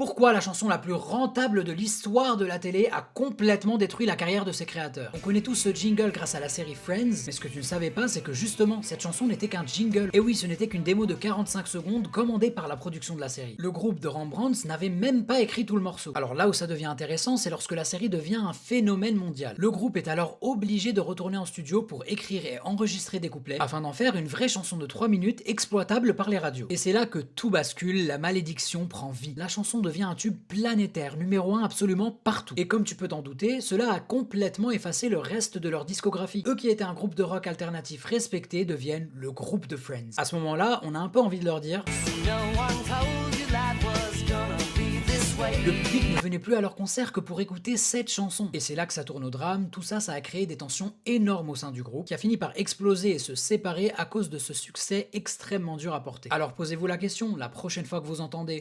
pourquoi la chanson la plus rentable de l'histoire de la télé a complètement détruit la carrière de ses créateurs. On connaît tous ce jingle grâce à la série Friends, mais ce que tu ne savais pas, c'est que justement, cette chanson n'était qu'un jingle. Et oui, ce n'était qu'une démo de 45 secondes commandée par la production de la série. Le groupe de Rembrandts n'avait même pas écrit tout le morceau. Alors là où ça devient intéressant, c'est lorsque la série devient un phénomène mondial. Le groupe est alors obligé de retourner en studio pour écrire et enregistrer des couplets, afin d'en faire une vraie chanson de 3 minutes exploitable par les radios. Et c'est là que tout bascule, la malédiction prend vie. La chanson devient un tube planétaire, numéro 1 absolument partout. Et comme tu peux t'en douter, cela a complètement effacé le reste de leur discographie. Eux qui étaient un groupe de rock alternatif respecté deviennent le groupe de Friends. À ce moment-là, on a un peu envie de leur dire: le public ne venait plus à leur concert que pour écouter cette chanson. Et c'est là que ça tourne au drame, tout ça, ça a créé des tensions énormes au sein du groupe, qui a fini par exploser et se séparer à cause de ce succès extrêmement dur à porter. Alors posez-vous la question, la prochaine fois que vous entendez